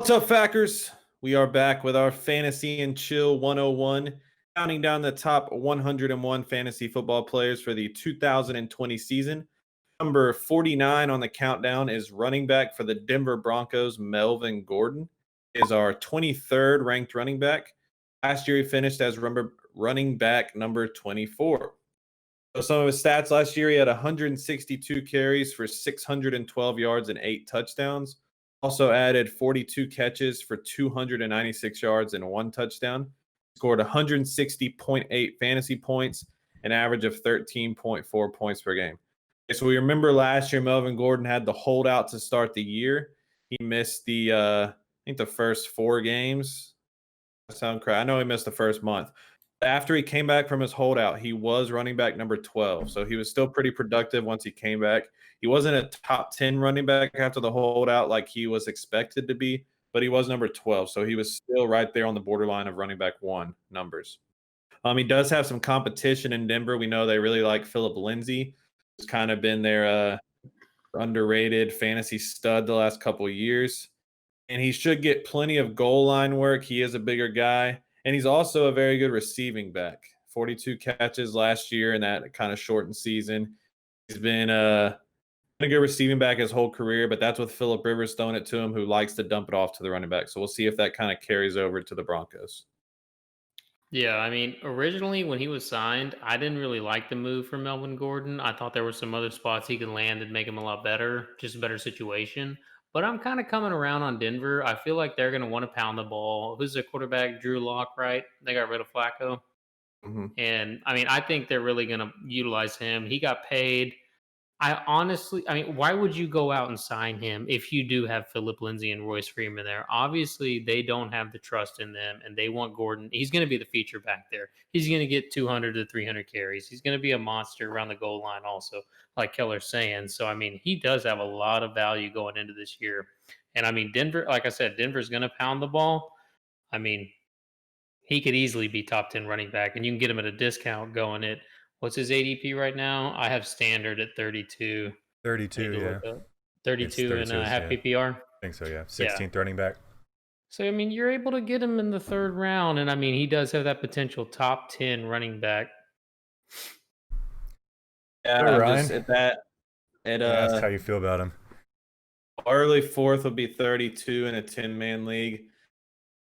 What's up, Fackers? We are back with our Fantasy and Chill 101, counting down the top 101 fantasy football players for the 2020 season. Number 49 on the countdown is running back for the Denver Broncos, Melvin Gordon. He is our 23rd ranked running back. Last year, he finished as running back number 24. So some of his stats last year, he had 162 carries for 612 yards and 8 touchdowns. Also added 42 catches for 296 yards and 1 touchdown. Scored 160.8 fantasy points, an average of 13.4 points per game. Okay, so we remember last year Melvin Gordon had the holdout to start the year. He missed I think the first 4 games. That sound correct. I know he missed the first month. After he came back from his holdout, he was running back number 12. So he was still pretty productive once he came back. He wasn't a top 10 running back after the holdout like he was expected to be, but he was number 12. So he was still right there on the borderline of running back 1 numbers. He does have some competition in Denver. We know they really like Philip Lindsay, who's kind of been their underrated fantasy stud the last couple of years. And he should get plenty of goal line work. He is a bigger guy. And he's also a very good receiving back. 42 catches last year in that kind of shortened season. He's been a good receiving back his whole career, but that's with Phillip Rivers throwing it to him, who likes to dump it off to the running back. So we'll see if that kind of carries over to the Broncos. Yeah, I mean, originally when he was signed, I didn't really like the move for Melvin Gordon. I thought there were some other spots he could land and make him a lot better, just a better situation. But I'm kind of coming around on Denver. I feel like they're going to want to pound the ball. Who's their quarterback? Drew Lock, right? They got rid of Flacco. Mm-hmm. And I mean, I think they're really going to utilize him. He got paid. I mean, why would you go out and sign him if you do have Philip Lindsay and Royce Freeman there? Obviously, they don't have the trust in them, and they want Gordon. He's going to be the feature back there. He's going to get 200 to 300 carries. He's going to be a monster around the goal line, also, like Keller's saying. So, I mean, he does have a lot of value going into this year. And I mean, Denver, like I said, Denver's going to pound the ball. I mean, he could easily be top 10 running back, and you can get him at a discount going at what's his ADP right now? I have standard at 32. I need 32, to yeah. look up It's 32 and 32 a is, half yeah. I PPR. think so, yeah. Yeah. 16th running back. So I mean, you're able to get him in the third round, and I mean, he does have that potential top 10 running back. Yeah, So, I'm Ryan, just at that. At I asked how you feel about him. early 4th would be 32 in a 10-man league.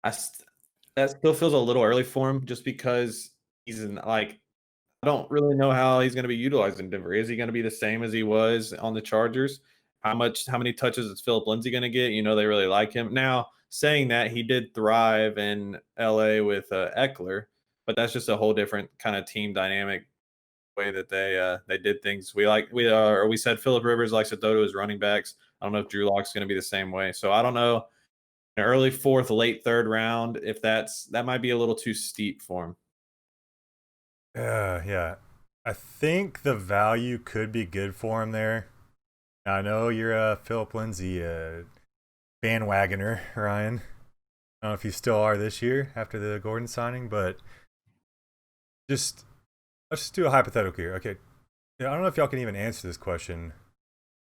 That still feels a little early for him, just because he's in I don't really know how he's going to be utilized in Denver. Is he going to be the same as he was on the Chargers? How many touches is Philip Lindsay going to get? You know, they really like him. Now, saying that, he did thrive in LA with Eckler, but that's just a whole different kind of team dynamic way that they did things. We said Philip Rivers likes to throw to his running backs. I don't know if Drew Lock's going to be the same way. So I don't know. An early 4th, late 3rd round, if that might be a little too steep for him. Yeah. I think the value could be good for him there. Now, I know you're a Philip Lindsay bandwagoner, Ryan. I don't know if you still are this year after the Gordon signing, but let's just do a hypothetical here. Okay. Yeah, I don't know if y'all can even answer this question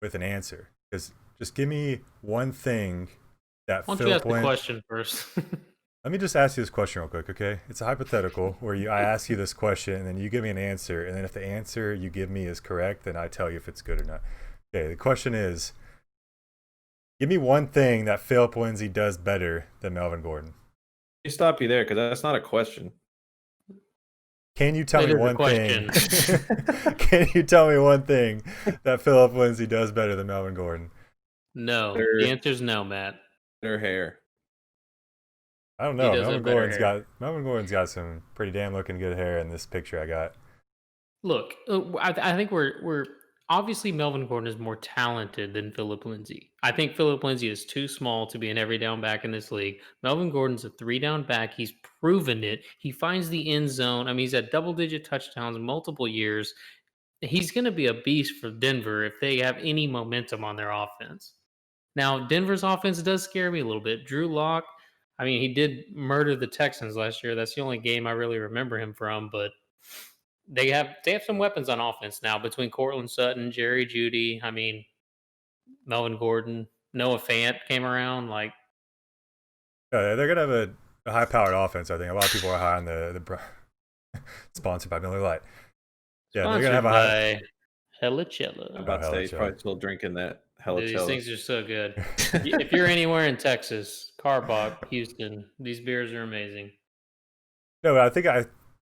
with an answer. Because just give me one thing that Why don't you ask Philip the question first? Let me just ask you this question real quick, okay? It's a hypothetical where I ask you this question and then you give me an answer, and then if the answer you give me is correct, then I tell you if it's good or not. Okay, the question is, give me one thing that Philip Lindsay does better than Melvin Gordon. Let me stop you there, because that's not a question. Can you tell It me is a one thing? question. Can you tell me one thing that Philip Lindsay does better than Melvin Gordon? No. The answer is no, Matt. Their hair. I don't He know. does have better hair. Melvin Gordon's got some pretty damn looking good hair in this picture I got. Look, I think we're obviously Melvin Gordon is more talented than Philip Lindsay. I think Philip Lindsay is too small to be an every down back in this league. Melvin Gordon's a 3-down back. He's proven it. He finds the end zone. I mean, he's at double-digit touchdowns multiple years. He's going to be a beast for Denver if they have any momentum on their offense. Now, Denver's offense does scare me a little bit. Drew Lock, I mean, he did murder the Texans last year. That's the only game I really remember him from, but they have some weapons on offense now between Cortland Sutton, Jerry Judy. I mean, Melvin Gordon, Noah Fant came around. Like They're gonna have a high-powered offense. I think a lot of people are high on the sponsored by Miller Lite. Yeah, Sponsored they're gonna have a high. by Helichella. I'm about to say he's Helichella. probably still drinking that Dude, these Helichella. things are so good. If you're anywhere in Texas, Carbach, Houston, these beers are amazing. No, but I think I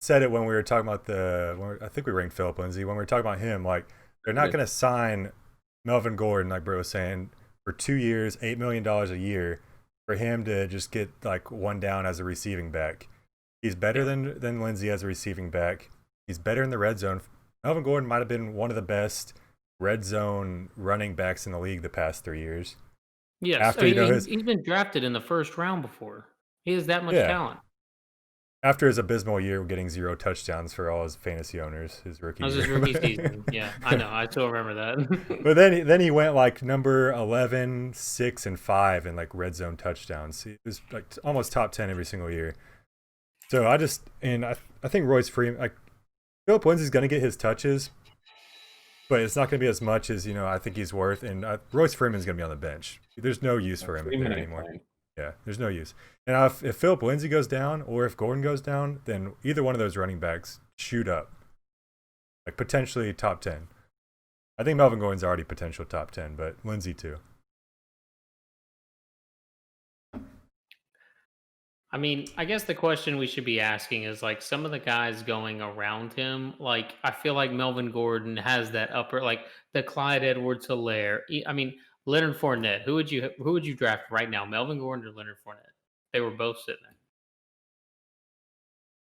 said it when we were talking about I think we ranked Philip Lindsay when we were talking about him. Like they're not going to sign Melvin Gordon, like Bro was saying, for 2 years, $8 million a year, for him to just get like one down as a receiving back. He's better than Lindsay as a receiving back. He's better in the red zone. Melvin Gordon might have been one of the best red zone running backs in the league the past 3 years. Yes, After, he's been drafted in the first round before. He has that much talent. After his abysmal year getting 0 touchdowns for all his fantasy owners, his rookie That was year. his rookie season. Yeah, I know. I still remember that. But then he went like number 11, 6, and 5 in like red zone touchdowns. He was like almost top 10 every single year. So I think Royce Freeman, like Philip Lindsay's going to get his touches, but it's not going to be as much as I think he's worth. And Royce Freeman's going to be on the bench. There's no use for him there anymore. Yeah, there's no use. And if Philip Lindsay goes down or if Gordon goes down, then either one of those running backs shoot up, like potentially top 10. I think Melvin Gordon's already potential top 10, but Lindsay too. I mean, I guess the question we should be asking is like some of the guys going around him. Like I feel like Melvin Gordon has that upper, like the Clyde Edwards-Helaire. I mean, Leonard Fournette. Who would you draft right now, Melvin Gordon or Leonard Fournette? They were both sitting there.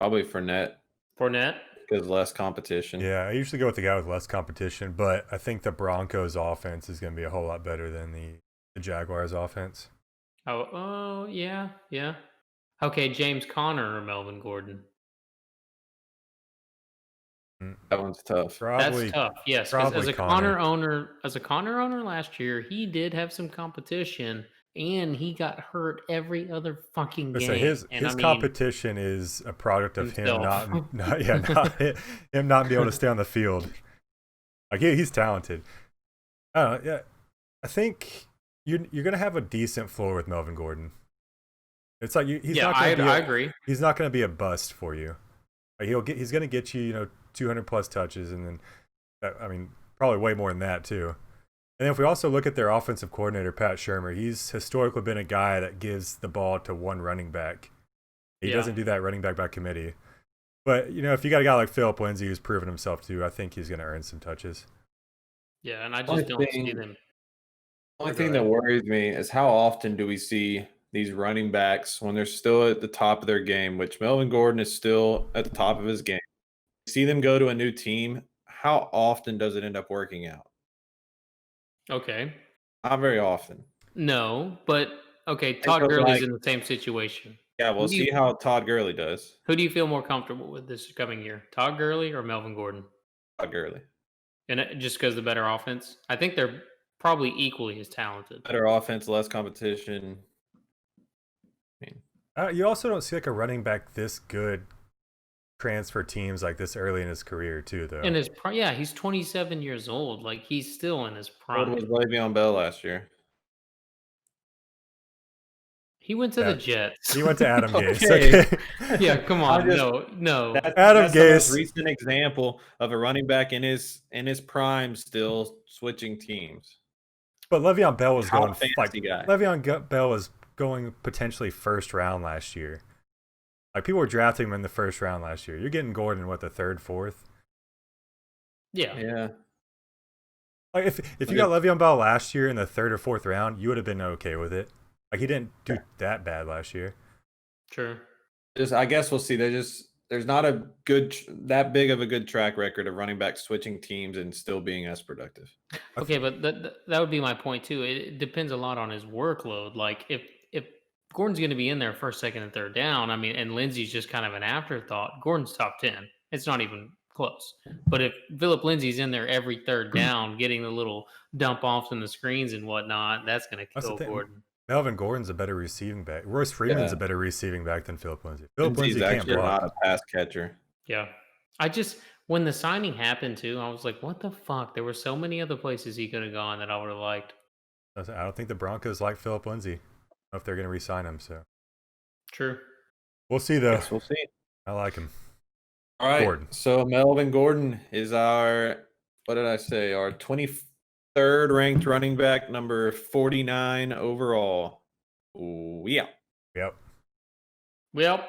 Probably Fournette. Fournette? Because less competition. Yeah, I usually go with the guy with less competition, but I think the Broncos offense is going to be a whole lot better than the Jaguars offense. Oh, yeah. Okay, James Conner or Melvin Gordon? That one's tough. Probably, That's tough. Yes, because as a Conner owner last year, he did have some competition, and he got hurt every other fucking game. So his competition is a product of him him not being able to stay on the field. Like he's talented. I don't know. Yeah, I think you're gonna have a decent floor with Melvin Gordon. It's like I agree. He's not gonna be a bust for you. Like he's gonna get you 200 plus touches, and then probably way more than that too. And if we also look at their offensive coordinator, Pat Shurmur, he's historically been a guy that gives the ball to one running back. He doesn't do that running back by committee. But, if you got a guy like Philip Lindsay who's proven himself too, I think he's going to earn some touches. Yeah, and I just don't see them. The only thing that worries me is how often do we see these running backs when they're still at the top of their game, which Melvin Gordon is still at the top of his game. See them go to a new team. How often does it end up working out? Okay. Not very often. No, but okay, Todd Gurley's in the same situation. Yeah, we'll see how Todd Gurley does. Who do you feel more comfortable with this coming year? Todd Gurley or Melvin Gordon? Todd Gurley. And just because the better offense? I think they're probably equally as talented. Better offense, less competition. You also don't see like a running back this good transfer teams like this early in his career too, though. He's 27 years old. Like he's still in his prime. What was Le'Veon Bell last year? He went to the Jets. He went to Adam Gase. Okay. Yeah, come on. No. That's the most recent example of a running back in his prime still switching teams. But Le'Veon Bell was going guy. Le'Veon Bell was going potentially first round last year. Like people were drafting him in the first round last year. You're getting Gordon the third, fourth. Yeah. Like if you got Le'Veon Bell last year in the third or fourth round, you would have been okay with it. Like he didn't do that bad last year. True. I guess we'll see. There's not that big of a good track record of running backs switching teams and still being as productive. Okay, but that would be my point too. It depends a lot on his workload. Like if Gordon's going to be in there first, second, and third down, and Lindsay's just kind of an afterthought. Gordon's top 10. It's not even close. But if Philip Lindsay's in there every third down, getting the little dump offs in the screens and whatnot, that's going to kill Gordon. Melvin Gordon's a better receiving back. Royce Freeman's a better receiving back than Philip Lindsay. Philip Lindsay's actually not a pass catcher. Yeah. When the signing happened too, I was like, what the fuck? There were so many other places he could have gone that I would have liked. I don't think the Broncos like Philip Lindsay. I don't know if they're going to re-sign him. So True. We'll see, though. Guess we'll see. I like him. All right. Gordon. So Melvin Gordon is our, what did I say? Our 23rd ranked running back, number 49 overall. Ooh, yeah. Yep. Well,